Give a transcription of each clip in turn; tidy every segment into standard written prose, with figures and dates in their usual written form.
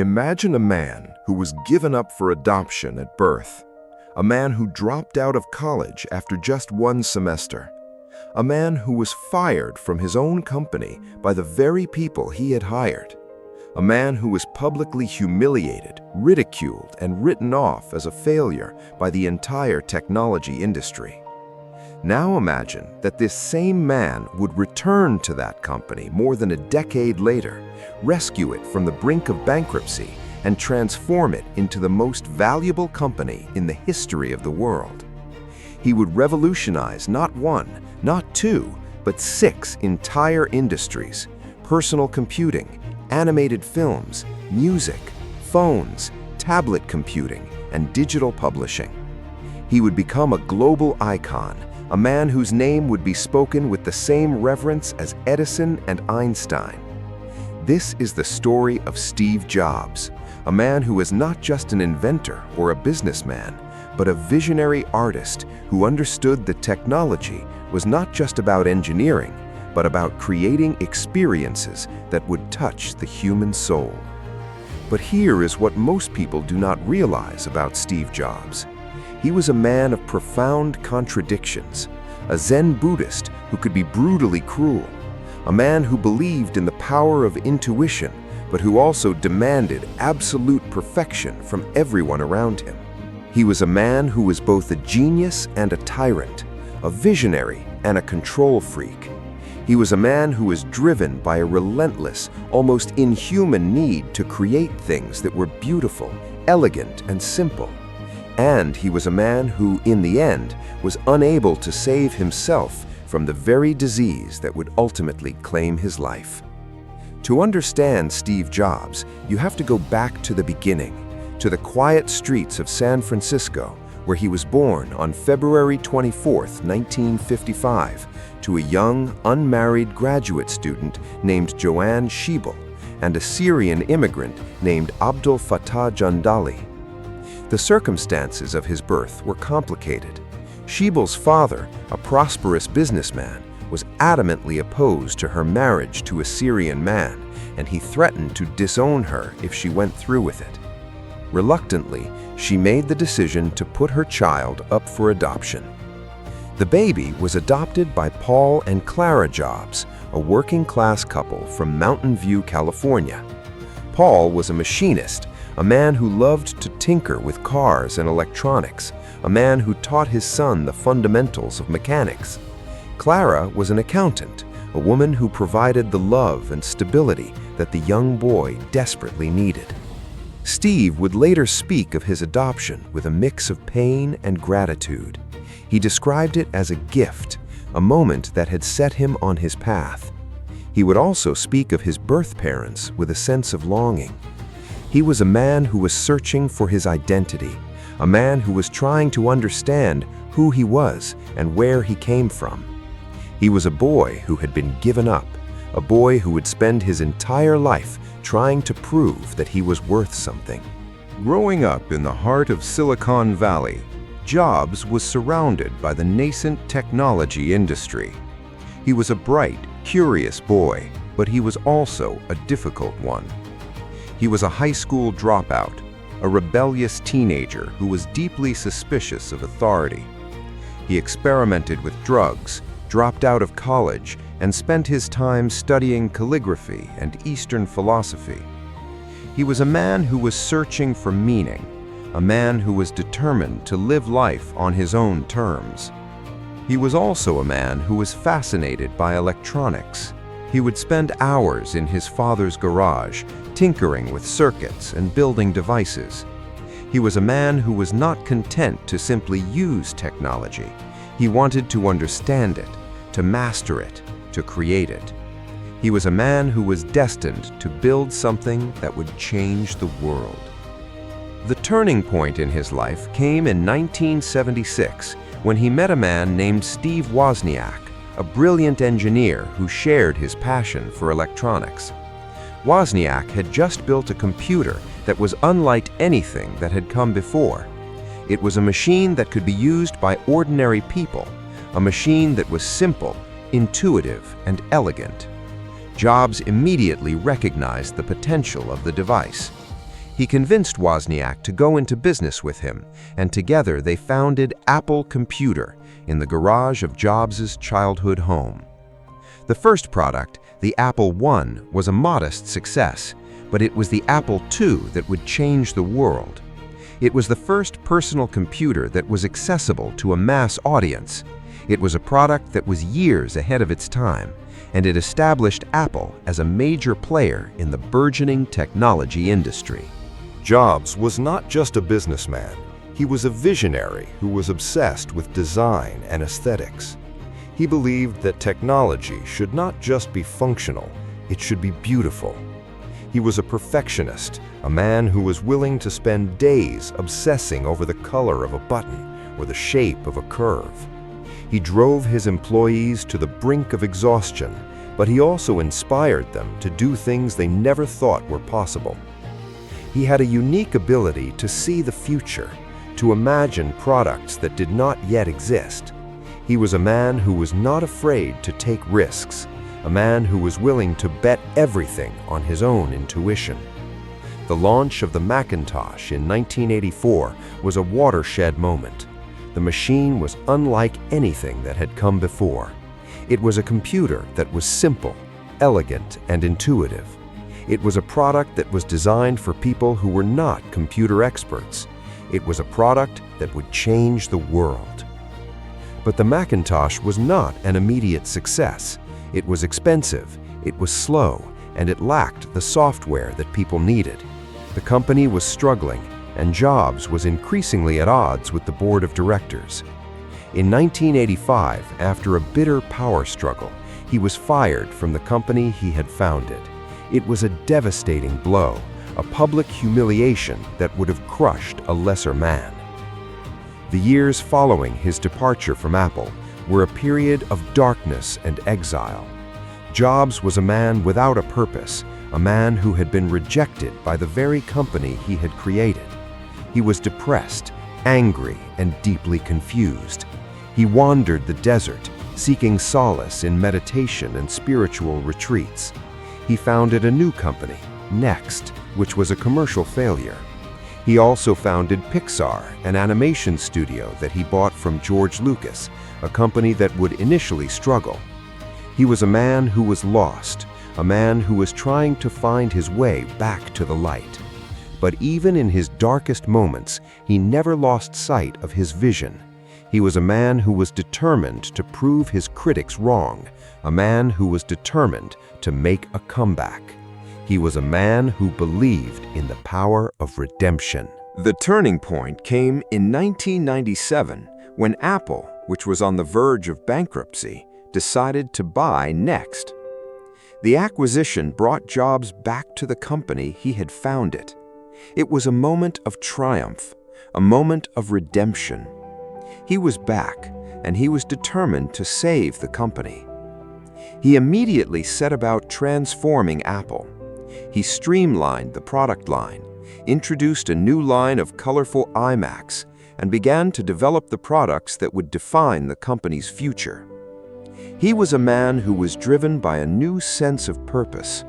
Imagine a man who was given up for adoption at birth, a man who dropped out of college after just one semester, a man who was fired from his own company by the very people he had hired, a man who was publicly humiliated, ridiculed, and written off as a failure by the entire technology industry. Now imagine that this same man would return to that company more than a decade later, rescue it from the brink of bankruptcy, and transform it into the most valuable company in the history of the world. He would revolutionize not one, not two, but 6 entire industries: personal computing, animated films, music, phones, tablet computing, and digital publishing. He would become a global icon, a man whose name would be spoken with the same reverence as Edison and Einstein. This is the story of Steve Jobs, a man who is not just an inventor or a businessman, but a visionary artist who understood that technology was not just about engineering, but about creating experiences that would touch the human soul. But here is what most people do not realize about Steve Jobs. He was a man of profound contradictions, a Zen Buddhist who could be brutally cruel, a man who believed in the power of intuition, but who also demanded absolute perfection from everyone around him. He was a man who was both a genius and a tyrant, a visionary and a control freak. He was a man who was driven by a relentless, almost inhuman need to create things that were beautiful, elegant, and simple. And he was a man who, in the end, was unable to save himself from the very disease that would ultimately claim his life. To understand Steve Jobs, you have to go back to the beginning, to the quiet streets of San Francisco, where he was born on February 24, 1955, to a young, unmarried graduate student named Joanne Schiebel and a Syrian immigrant named Abdul Fattah Jandali. The circumstances of his birth were complicated. Schiebel's father, a prosperous businessman, was adamantly opposed to her marriage to a Syrian man, and he threatened to disown her if she went through with it. Reluctantly, she made the decision to put her child up for adoption. The baby was adopted by Paul and Clara Jobs, a working-class couple from Mountain View, California. Paul was a machinist, a man who loved to tinker with cars and electronics, a man who taught his son the fundamentals of mechanics. Clara was an accountant, a woman who provided the love and stability that the young boy desperately needed. Steve would later speak of his adoption with a mix of pain and gratitude. He described it as a gift, a moment that had set him on his path. He would also speak of his birth parents with a sense of longing. He was a man who was searching for his identity, a man who was trying to understand who he was and where he came from. He was a boy who had been given up, a boy who would spend his entire life trying to prove that he was worth something. Growing up in the heart of Silicon Valley, Jobs was surrounded by the nascent technology industry. He was a bright, curious boy, but he was also a difficult one. He was a high school dropout, a rebellious teenager who was deeply suspicious of authority. He experimented with drugs, dropped out of college, and spent his time studying calligraphy and Eastern philosophy. He was a man who was searching for meaning, a man who was determined to live life on his own terms. He was also a man who was fascinated by electronics. He would spend hours in his father's garage, tinkering with circuits and building devices. He was a man who was not content to simply use technology. He wanted to understand it, to master it, to create it. He was a man who was destined to build something that would change the world. The turning point in his life came in 1976 when he met a man named Steve Wozniak, a brilliant engineer who shared his passion for electronics. Wozniak had just built a computer that was unlike anything that had come before. It was a machine that could be used by ordinary people, a machine that was simple, intuitive, and elegant. Jobs immediately recognized the potential of the device. He convinced Wozniak to go into business with him, and together they founded Apple Computer in the garage of Jobs' childhood home. The first product, the Apple I, was a modest success, but it was the Apple II that would change the world. It was the first personal computer that was accessible to a mass audience. It was a product that was years ahead of its time, and it established Apple as a major player in the burgeoning technology industry. Jobs was not just a businessman. He was a visionary who was obsessed with design and aesthetics. He believed that technology should not just be functional, it should be beautiful. He was a perfectionist, a man who was willing to spend days obsessing over the color of a button or the shape of a curve. He drove his employees to the brink of exhaustion, but he also inspired them to do things they never thought were possible. He had a unique ability to see the future, to imagine products that did not yet exist. He was a man who was not afraid to take risks, a man who was willing to bet everything on his own intuition. The launch of the Macintosh in 1984 was a watershed moment. The machine was unlike anything that had come before. It was a computer that was simple, elegant, and intuitive. It was a product that was designed for people who were not computer experts. It was a product that would change the world. But the Macintosh was not an immediate success. It was expensive, it was slow, and it lacked the software that people needed. The company was struggling, and Jobs was increasingly at odds with the board of directors. In 1985, after a bitter power struggle, he was fired from the company he had founded. It was a devastating blow, a public humiliation that would have crushed a lesser man. The years following his departure from Apple were a period of darkness and exile. Jobs was a man without a purpose, a man who had been rejected by the very company he had created. He was depressed, angry, and deeply confused. He wandered the desert, seeking solace in meditation and spiritual retreats. He founded a new company, NeXT, which was a commercial failure. He also founded Pixar, an animation studio that he bought from George Lucas, a company that would initially struggle. He was a man who was lost, a man who was trying to find his way back to the light. But even in his darkest moments, he never lost sight of his vision. He was a man who was determined to prove his critics wrong, a man who was determined to make a comeback. He was a man who believed in the power of redemption. The turning point came in 1997 when Apple, which was on the verge of bankruptcy, decided to buy NeXT. The acquisition brought Jobs back to the company he had founded. It was a moment of triumph, a moment of redemption. He was back, and he was determined to save the company. He immediately set about transforming Apple. He streamlined the product line, introduced a new line of colorful iMacs, and began to develop the products that would define the company's future. He was a man who was driven by a new sense of purpose,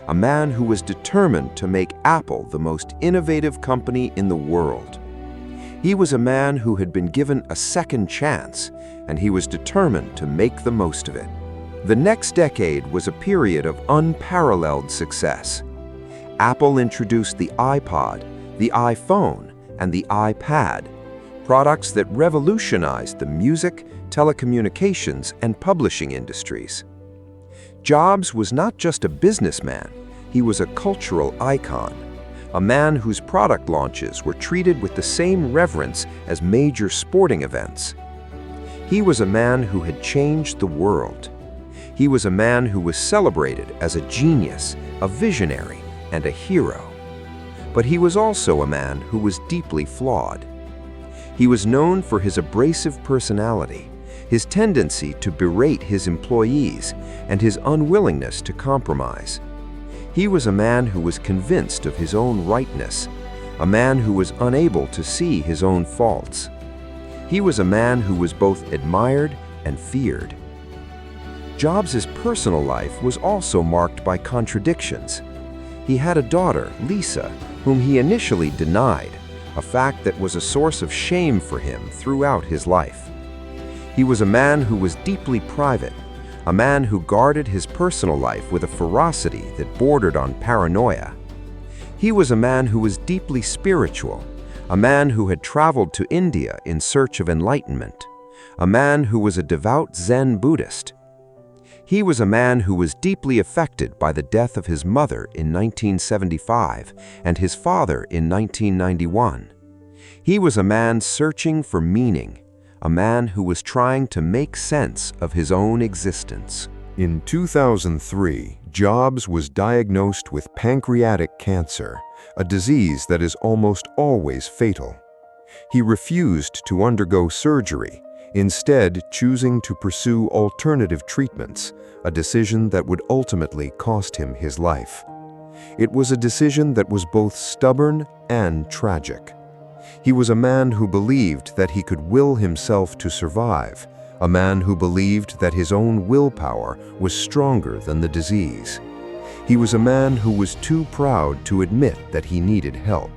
a man who was determined to make Apple the most innovative company in the world. He was a man who had been given a second chance, and he was determined to make the most of it. The next decade was a period of unparalleled success. Apple introduced the iPod, the iPhone, and the iPad, products that revolutionized the music, telecommunications, and publishing industries. Jobs was not just a businessman, he was a cultural icon, a man whose product launches were treated with the same reverence as major sporting events. He was a man who had changed the world. He was a man who was celebrated as a genius, a visionary, and a hero. But he was also a man who was deeply flawed. He was known for his abrasive personality, his tendency to berate his employees, and his unwillingness to compromise. He was a man who was convinced of his own rightness, a man who was unable to see his own faults. He was a man who was both admired and feared. Jobs' personal life was also marked by contradictions. He had a daughter, Lisa, whom he initially denied, a fact that was a source of shame for him throughout his life. He was a man who was deeply private, a man who guarded his personal life with a ferocity that bordered on paranoia. He was a man who was deeply spiritual, a man who had traveled to India in search of enlightenment, a man who was a devout Zen Buddhist. He was a man who was deeply affected by the death of his mother in 1975 and his father in 1991. He was a man searching for meaning, a man who was trying to make sense of his own existence. In 2003, Jobs was diagnosed with pancreatic cancer, a disease that is almost always fatal. He refused to undergo surgery, instead choosing to pursue alternative treatments, a decision that would ultimately cost him his life. It was a decision that was both stubborn and tragic. He was a man who believed that he could will himself to survive, a man who believed that his own willpower was stronger than the disease. He was a man who was too proud to admit that he needed help.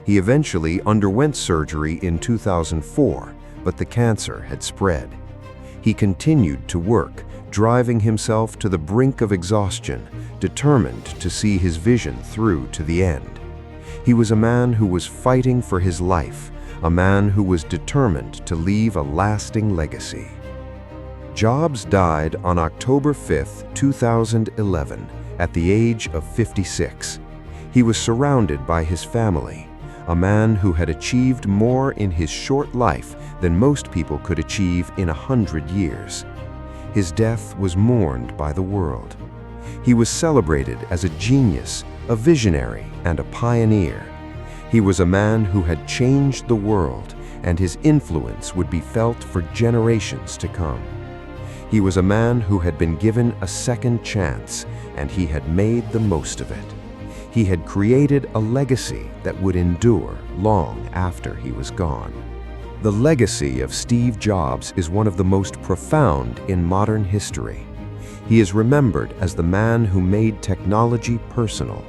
He eventually underwent surgery in 2004, but the cancer had spread. He continued to work, driving himself to the brink of exhaustion, determined to see his vision through to the end. He was a man who was fighting for his life, a man who was determined to leave a lasting legacy. Jobs died on October 5, 2011, at the age of 56. He was surrounded by his family, a man who had achieved more in his short life than most people could achieve in 100 years. His death was mourned by the world. He was celebrated as a genius, a visionary, and a pioneer. He was a man who had changed the world, and his influence would be felt for generations to come. He was a man who had been given a second chance, and he had made the most of it. He had created a legacy that would endure long after he was gone. The legacy of Steve Jobs is one of the most profound in modern history. He is remembered as the man who made technology personal.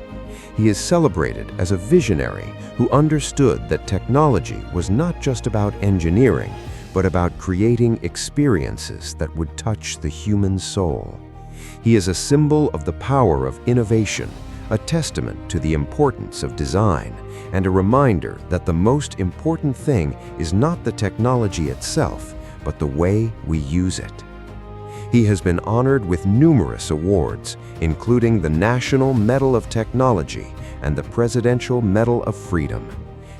He is celebrated as a visionary who understood that technology was not just about engineering, but about creating experiences that would touch the human soul. He is a symbol of the power of innovation, a testament to the importance of design, and a reminder that the most important thing is not the technology itself, but the way we use it. He has been honored with numerous awards, including the National Medal of Technology and the Presidential Medal of Freedom.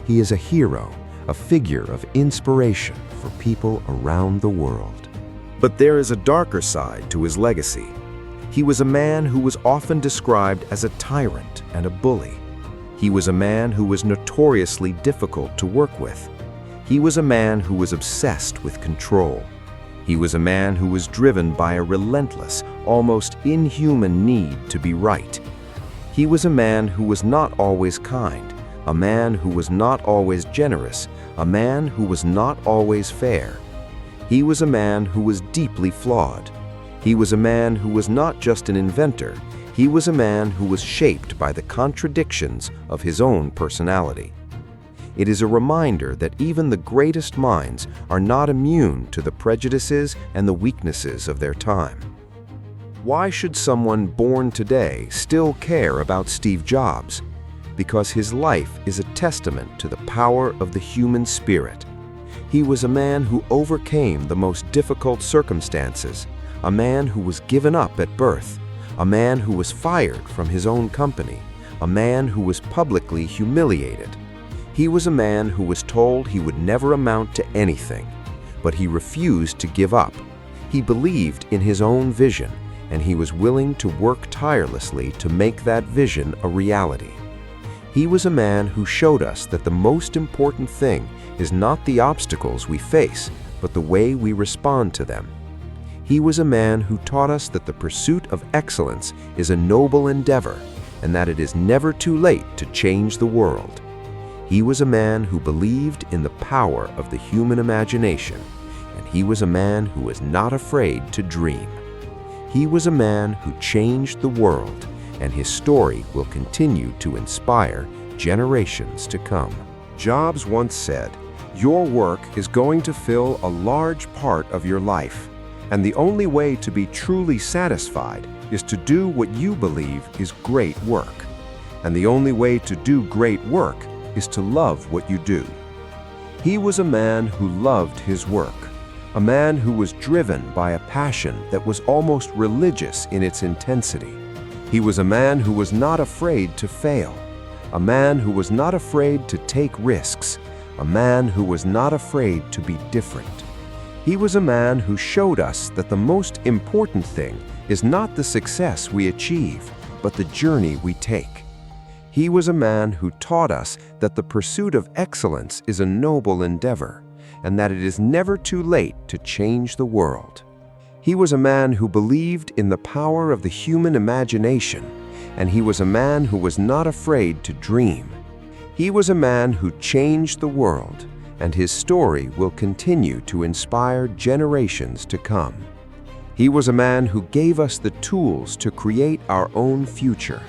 He is a hero, a figure of inspiration for people around the world. But there is a darker side to his legacy. He was a man who was often described as a tyrant and a bully. He was a man who was notoriously difficult to work with. He was a man who was obsessed with control. He was a man who was driven by a relentless, almost inhuman need to be right. He was a man who was not always kind, a man who was not always generous, a man who was not always fair. He was a man who was deeply flawed. He was a man who was not just an inventor, he was a man who was shaped by the contradictions of his own personality. It is a reminder that even the greatest minds are not immune to the prejudices and the weaknesses of their time. Why should someone born today still care about Steve Jobs? Because his life is a testament to the power of the human spirit. He was a man who overcame the most difficult circumstances, a man who was given up at birth, a man who was fired from his own company, a man who was publicly humiliated. He was a man who was told he would never amount to anything, but he refused to give up. He believed in his own vision, and he was willing to work tirelessly to make that vision a reality. He was a man who showed us that the most important thing is not the obstacles we face, but the way we respond to them. He was a man who taught us that the pursuit of excellence is a noble endeavor, and that it is never too late to change the world. He was a man who believed in the power of the human imagination, and he was a man who was not afraid to dream. He was a man who changed the world, and his story will continue to inspire generations to come. Jobs once said, "Your work is going to fill a large part of your life, and the only way to be truly satisfied is to do what you believe is great work. And the only way to do great work is to love what you do." He was a man who loved his work, a man who was driven by a passion that was almost religious in its intensity. He was a man who was not afraid to fail, a man who was not afraid to take risks, a man who was not afraid to be different. He was a man who showed us that the most important thing is not the success we achieve, but the journey we take. He was a man who taught us that the pursuit of excellence is a noble endeavor, and that it is never too late to change the world. He was a man who believed in the power of the human imagination, and he was a man who was not afraid to dream. He was a man who changed the world, and his story will continue to inspire generations to come. He was a man who gave us the tools to create our own future.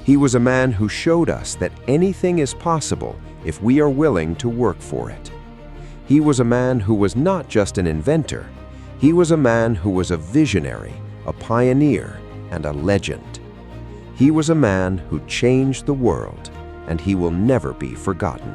He was a man who showed us that anything is possible if we are willing to work for it. He was a man who was not just an inventor. He was a man who was a visionary, a pioneer, and a legend. He was a man who changed the world, and he will never be forgotten.